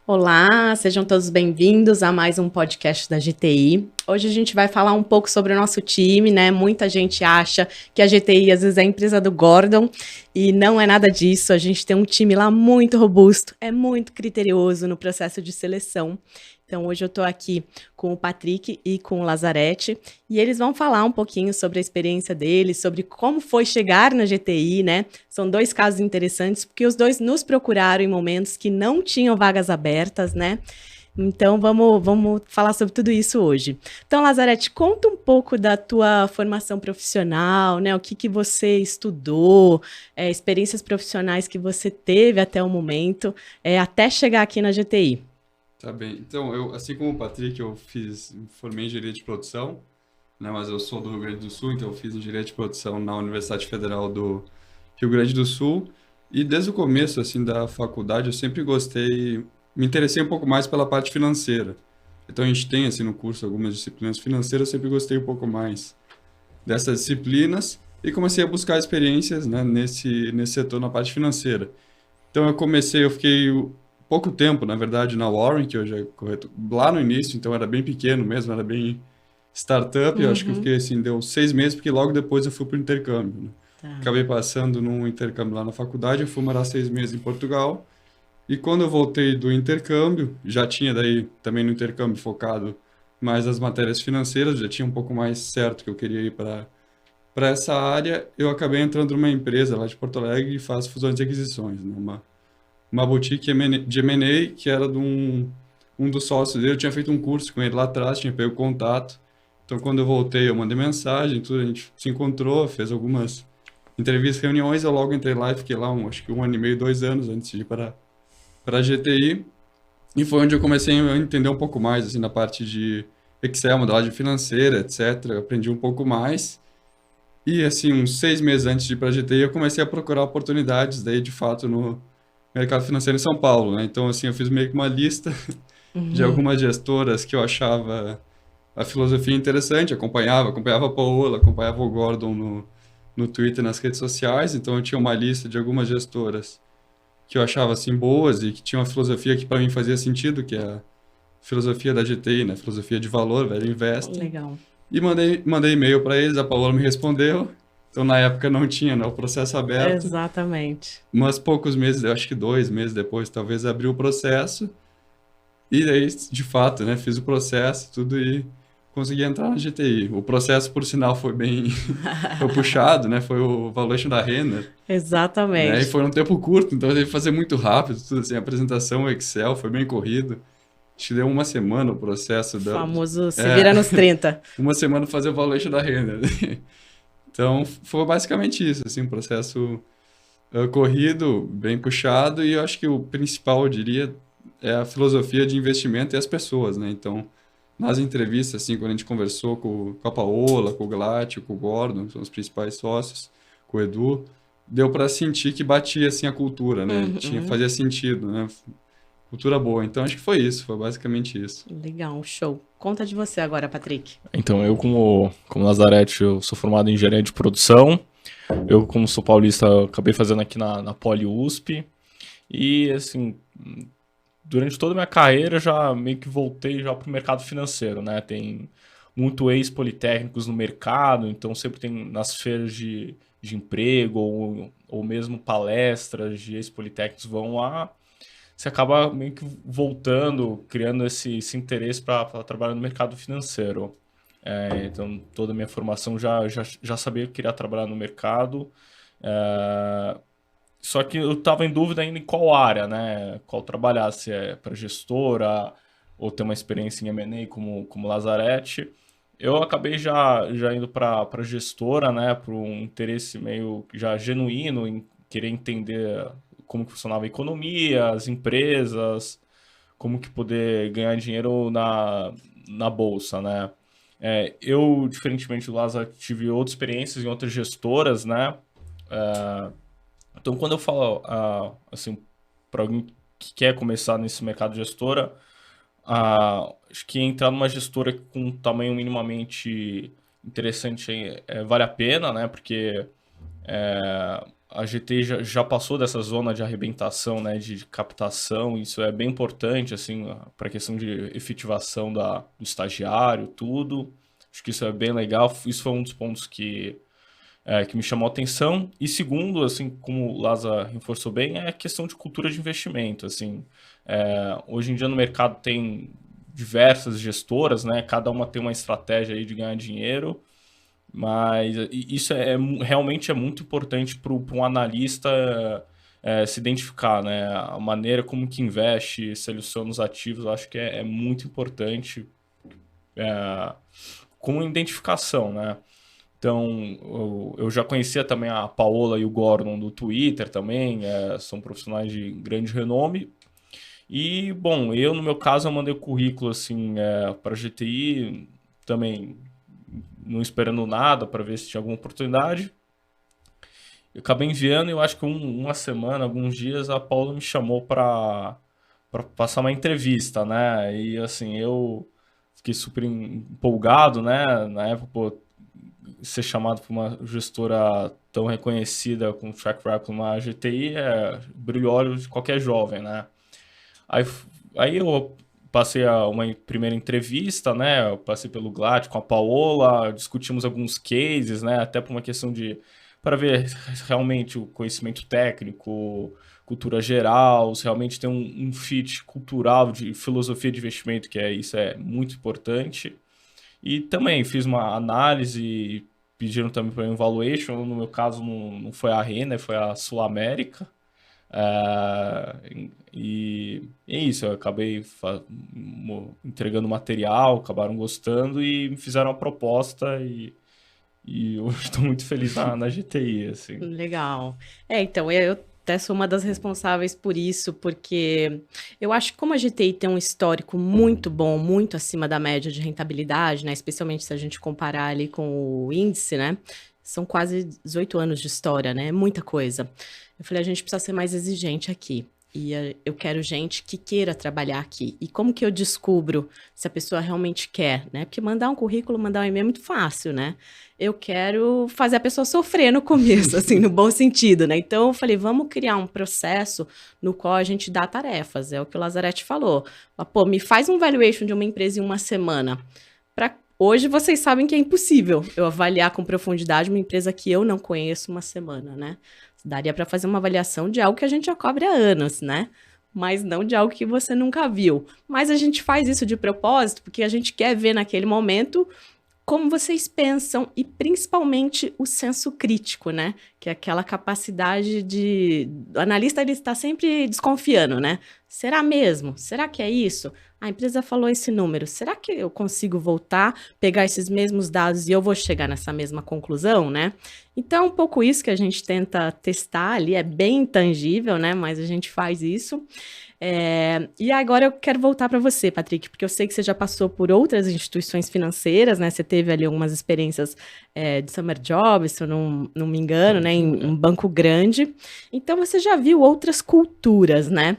Olá, sejam todos bem-vindos a mais um podcast da GTI. Hoje a gente vai falar um pouco sobre o nosso time, né? Muita gente acha que a GTI às vezes é a empresa do Gordon e não é nada disso. A gente tem um time lá muito robusto, é muito criterioso no processo de seleção. Então hoje eu estou aqui com o Patrick e com o Lazarete e eles vão falar um pouquinho sobre a experiência deles, sobre como foi chegar na GTI, né? São dois casos interessantes porque os dois nos procuraram em momentos que não tinham vagas abertas, né? Então vamos falar sobre tudo isso hoje. Então, Lazarete, conta um pouco da tua formação profissional, né? O que você estudou, experiências profissionais que você teve até o momento, até chegar aqui na GTI. Tá bem. Então, eu, assim como o Patrick, formei em engenharia de produção, né, mas eu sou do Rio Grande do Sul, então eu fiz engenharia de produção na Universidade Federal do Rio Grande do Sul. E desde o começo, assim, da faculdade, eu sempre gostei, me interessei um pouco mais pela parte financeira. Então, a gente tem, assim, no curso algumas disciplinas financeiras, eu sempre gostei um pouco mais dessas disciplinas e comecei a buscar experiências, né, nesse setor, na parte financeira. Então eu fiquei pouco tempo, na verdade, na Warren, que hoje é correto, lá no início, então era bem pequeno mesmo, era bem startup, eu acho que eu Uhum, fiquei assim, deu 6 meses, porque logo depois eu fui para o intercâmbio, né? tá. Acabei passando num intercâmbio lá na faculdade, eu fui morar 6 meses em Portugal, e quando eu voltei do intercâmbio, já tinha daí também no intercâmbio focado mais nas matérias financeiras, já tinha um pouco mais certo que eu queria ir para essa área, eu acabei entrando numa empresa lá de Porto Alegre que faz fusões e aquisições, né? Uma boutique de M&A que era de um dos sócios dele. Eu tinha feito um curso com ele lá atrás, tinha pego contato. Então, quando eu voltei, eu mandei mensagem, tudo, a gente se encontrou, fez algumas entrevistas, reuniões. Eu logo entrei lá e fiquei lá, acho que 1 ano e meio, 2 anos antes de ir para a GTI. E foi onde eu comecei a entender um pouco mais, assim, na parte de Excel, modelagem financeira, etc. Eu aprendi um pouco mais. E, assim, uns 6 meses antes de ir para a GTI, eu comecei a procurar oportunidades, daí, de fato, no mercado financeiro em São Paulo, né? Então, assim, eu fiz meio que uma lista de Uhum. algumas gestoras que eu achava a filosofia interessante, acompanhava a Paola, acompanhava o Gordon no Twitter, nas redes sociais, então eu tinha uma lista de algumas gestoras que eu achava, assim, boas e que tinha uma filosofia que para mim fazia sentido, que é a filosofia da GTI, né? Filosofia de valor, Value Investing. Legal. E mandei e-mail para eles, a Paola me respondeu. Então, na época não tinha, né, o processo aberto, Exatamente. mas poucos meses, eu acho que 2 meses depois, talvez abriu o processo. E aí, de fato, né, fiz o processo, tudo e consegui entrar na GTI. O processo, por sinal, foi bem, foi puxado, né, foi o valuation da Renner, né, e Exatamente. foi num tempo curto, então eu teve que fazer muito rápido, tudo assim, a apresentação, o Excel, foi bem corrido. Acho que deu uma semana o processo O da, famoso se é, vira nos 30. uma semana fazer o valuation da Renner. Então, foi basicamente isso, assim, um processo corrido, bem puxado, e eu acho que o principal, eu diria, é a filosofia de investimento e as pessoas, né? Então, nas entrevistas, assim, quando a gente conversou com a Paola, com o Glatio, com o Gordon, que são os principais sócios, com o Edu, deu para sentir que batia, assim, a cultura, né? Uhum. Fazia sentido, né? Cultura boa. Então, acho que foi isso, foi basicamente isso. Legal, show. Conta de você agora, Patrick. Então, eu como Lazarete, eu sou formado em engenharia de produção. Eu, como sou paulista, eu acabei fazendo aqui na Poli USP. E, assim, durante toda a minha carreira, já meio que voltei já para o mercado financeiro, né? Tem muito ex-politécnicos no mercado, então sempre tem nas feiras de emprego ou mesmo palestras de ex-politécnicos vão lá. Você acaba meio que voltando, criando esse interesse para trabalhar no mercado financeiro. Então, toda a minha formação já sabia que eu queria trabalhar no mercado. É, Só que eu estava em dúvida ainda em qual área, né? Qual trabalhar, se é para gestora ou ter uma experiência em M&A como Lazarete. Eu acabei já indo para gestora, né? Por um interesse meio já genuíno em querer entender como que funcionava a economia, as empresas, como que poder ganhar dinheiro na bolsa, né? Eu, diferentemente do Lázaro, tive outras experiências em outras gestoras, né? Então, quando eu falo, assim, para alguém que quer começar nesse mercado de gestora, acho que entrar numa gestora com um tamanho minimamente interessante vale a pena, né? Porque a GTI já passou dessa zona de arrebentação, né, de captação, isso é bem importante, assim, para a questão de efetivação do estagiário, tudo. Acho que isso é bem legal, isso foi um dos pontos que me chamou a atenção. E segundo, assim, como o Lázaro reforçou bem, é a questão de cultura de investimento, assim. Hoje em dia no mercado tem diversas gestoras, né, cada uma tem uma estratégia aí de ganhar dinheiro, mas isso realmente é muito importante para um analista se identificar, né? A maneira como que investe, seleciona os ativos, eu acho que é muito importante com identificação, né? Então, eu já conhecia também a Paola e o Gordon do Twitter também, são profissionais de grande renome. E, bom, no meu caso, eu mandei o currículo, assim, para a GTI, também não esperando nada para ver se tinha alguma oportunidade. Eu acabei enviando e eu acho que uma semana, alguns dias, a Paula me chamou para passar uma entrevista, né? E assim, eu fiquei super empolgado, né? Na época, pô, ser chamado por uma gestora tão reconhecida com track record numa GTI brilho olho de qualquer jovem, né? Aí, aí eu passei uma primeira entrevista, né? Eu passei pelo GLAD com a Paola, discutimos alguns cases, né? Até por uma questão para ver realmente o conhecimento técnico, cultura geral, se realmente tem um fit cultural de filosofia de investimento, isso é muito importante. E também fiz uma análise, pediram também para um evaluation, no meu caso não foi a Renner, foi a Sul América. E é isso, eu acabei entregando material, acabaram gostando e me fizeram uma proposta e eu estou muito feliz na GTI, assim. Legal. Então, eu até sou uma das responsáveis por isso, porque eu acho que como a GTI tem um histórico muito bom, muito acima da média de rentabilidade, né? Especialmente se a gente comparar ali com o índice, né? São quase 18 anos de história, né? É muita coisa. Eu falei, a gente precisa ser mais exigente aqui. E eu quero gente que queira trabalhar aqui. E como que eu descubro se a pessoa realmente quer, né? Porque mandar um currículo, mandar um e-mail é muito fácil, né? Eu quero fazer a pessoa sofrer no começo, assim, no bom sentido, né? Então, eu falei, vamos criar um processo no qual a gente dá tarefas. É o que o Lazzaretti falou. Pô, me faz um valuation de uma empresa em uma semana. Hoje, vocês sabem que é impossível eu avaliar com profundidade uma empresa que eu não conheço uma semana, né? Daria para fazer uma avaliação de algo que a gente já cobre há anos, né? Mas não de algo que você nunca viu. Mas a gente faz isso de propósito porque a gente quer ver naquele momento como vocês pensam e principalmente o senso crítico, né? Que é aquela capacidade o analista ele está sempre desconfiando, né? Será mesmo? Será que é isso? A empresa falou esse número. Será que eu consigo voltar, pegar esses mesmos dados e eu vou chegar nessa mesma conclusão, né? Então, é um pouco isso que a gente tenta testar ali. É bem intangível, né? Mas a gente faz isso. E agora eu quero voltar para você, Patrick, porque eu sei que você já passou por outras instituições financeiras, né? Você teve ali algumas experiências de summer job, se eu não me engano, né? Em um banco grande. Então, você já viu outras culturas, né?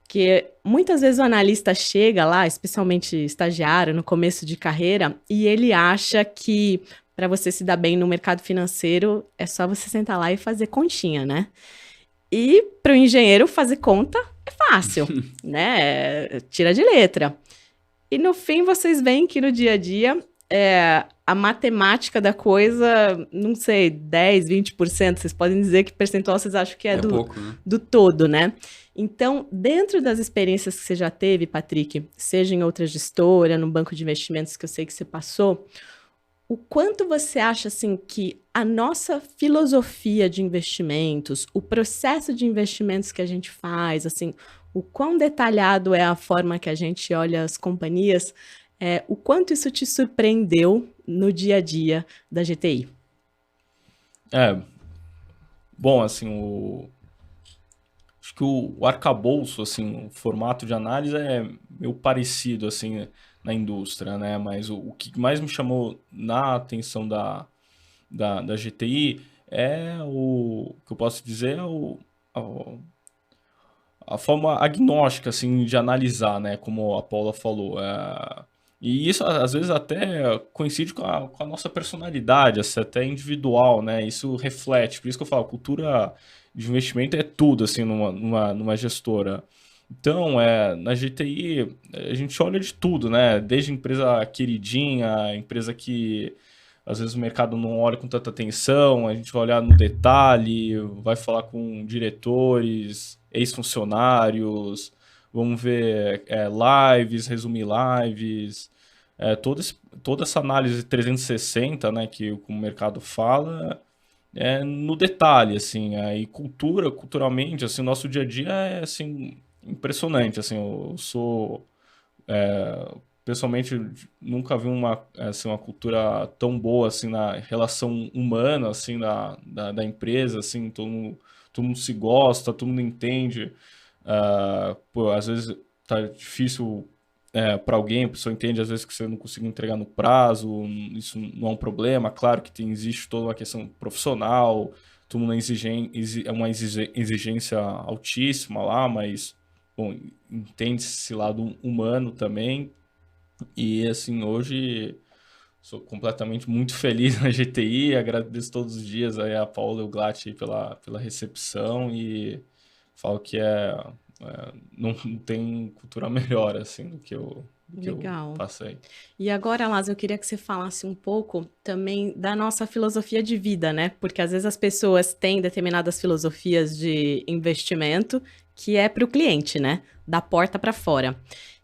Que muitas vezes o analista chega lá, especialmente estagiário, no começo de carreira, e ele acha que para você se dar bem no mercado financeiro é só você sentar lá e fazer continha, né? E para o engenheiro fazer conta é fácil, né? Tira de letra. E no fim vocês veem que no dia a dia a matemática da coisa, não sei, 10, 20%, vocês podem dizer que percentual vocês acham que é pouco, né? Do todo, né? Então, dentro das experiências que você já teve, Patrick, seja em outra gestora, no banco de investimentos que eu sei que você passou, o quanto você acha assim que a nossa filosofia de investimentos, o processo de investimentos que a gente faz, assim, o quão detalhado é a forma que a gente olha as companhias, o quanto isso te surpreendeu no dia a dia da GTI? Bom, assim, acho que o arcabouço, assim, o formato de análise é meio parecido, assim, na indústria, né? Mas o que mais me chamou na atenção da GTI o que eu posso dizer a forma agnóstica, assim, de analisar, né? Como a Paula falou. E isso, às vezes, até coincide com a nossa personalidade, assim, até individual, né? Isso reflete. Por isso que eu falo, cultura de investimento é tudo, assim, numa gestora. Então, na GTI, a gente olha de tudo, né? Desde empresa queridinha, empresa que às vezes o mercado não olha com tanta atenção, a gente vai olhar no detalhe, vai falar com diretores, ex-funcionários, vamos ver lives, resumir lives, toda essa análise 360, né, que o mercado fala, no detalhe, assim, e culturalmente, assim, o nosso dia a dia é, assim, impressionante, assim, eu sou, pessoalmente, nunca vi uma cultura tão boa, assim, na relação humana, assim, da empresa, assim, todo mundo se gosta, todo mundo entende, pô, às vezes tá difícil para alguém, a pessoa entende às vezes que você não conseguiu entregar no prazo, isso não é um problema, claro que existe toda uma questão profissional, todo mundo é uma exigência altíssima lá, mas, bom, entende esse lado humano também, e assim, hoje sou completamente muito feliz na GTI, agradeço todos os dias aí a Paula e o Glatt aí pela recepção e falo que não tem cultura melhor assim do que eu Legal. passei. E agora, Lázaro, eu queria que você falasse um pouco também da nossa filosofia de vida, né? Porque às vezes as pessoas têm determinadas filosofias de investimento que é para o cliente, né? Da porta para fora.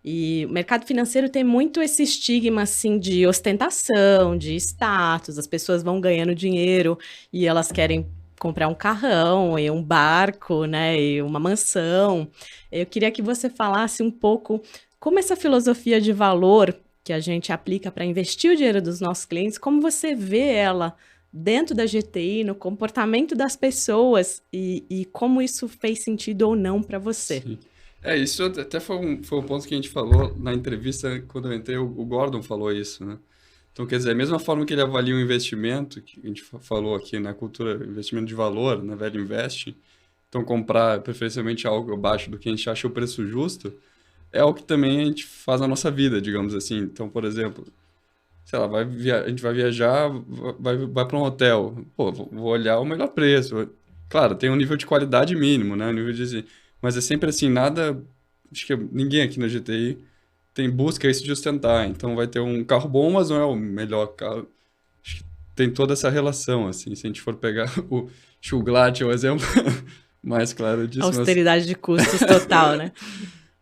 E o mercado financeiro tem muito esse estigma, assim, de ostentação, de status. As pessoas vão ganhando dinheiro e elas querem comprar um carrão e um barco, né? E uma mansão. Eu queria que você falasse um pouco como essa filosofia de valor que a gente aplica para investir o dinheiro dos nossos clientes, como você vê ela dentro da GTI, no comportamento das pessoas e como isso fez sentido ou não para você. Sim. Isso até foi um ponto que a gente falou na entrevista, quando eu entrei, o Gordon falou isso, né? Então, quer dizer, a mesma forma que ele avalia um investimento, que a gente falou aqui na cultura, investimento de valor, na Velho Invest, então comprar preferencialmente algo abaixo do que a gente acha o preço justo, é o que também a gente faz na nossa vida, digamos assim. Então, por exemplo, sei lá, a gente vai viajar, vai para um hotel. Pô, vou olhar o melhor preço. Claro, tem um nível de qualidade mínimo, né? Um nível de, mas é sempre assim, nada. Acho que ninguém aqui na GTI busca isso de ostentar. Então vai ter um carro bom, mas não é o melhor carro. Acho que tem toda essa relação, assim. Se a gente for pegar o Chuglat, é o exemplo mais claro disso. Austeridade de custos total, né?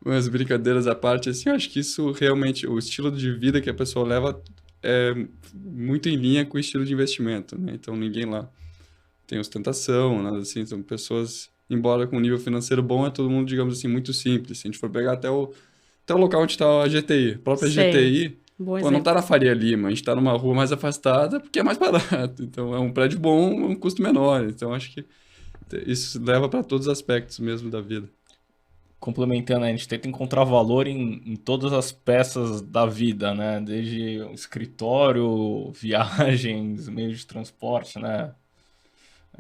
Mas brincadeiras à parte, assim, eu acho que isso realmente, o estilo de vida que a pessoa leva é muito em linha com o estilo de investimento, né? Então ninguém lá tem ostentação, nada assim, são pessoas, embora com um nível financeiro bom, é todo mundo, digamos assim, muito simples. Se a gente for pegar até o local onde está a GTI, a própria Sei. GTI, Bom não está na Faria Lima, a gente está numa rua mais afastada porque é mais barato. Então é um prédio bom, um custo menor. Então acho que isso leva para todos os aspectos mesmo da vida. Complementando, a gente tenta encontrar valor em todas as peças da vida, né? Desde o escritório, viagens, meios de transporte, né?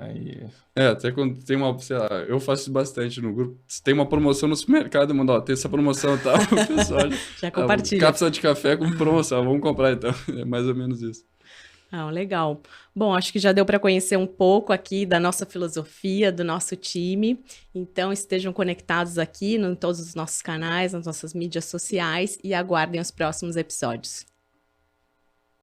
Aí... até quando tem sei lá, eu faço isso bastante no grupo. Se tem uma promoção no supermercado, eu mando, ó, tem essa promoção e tal, o pessoal já compartilha. Cápsula de café com promoção, vamos comprar então. É mais ou menos isso. Legal. Bom, acho que já deu para conhecer um pouco aqui da nossa filosofia, do nosso time. Então, estejam conectados aqui em todos os nossos canais, nas nossas mídias sociais e aguardem os próximos episódios.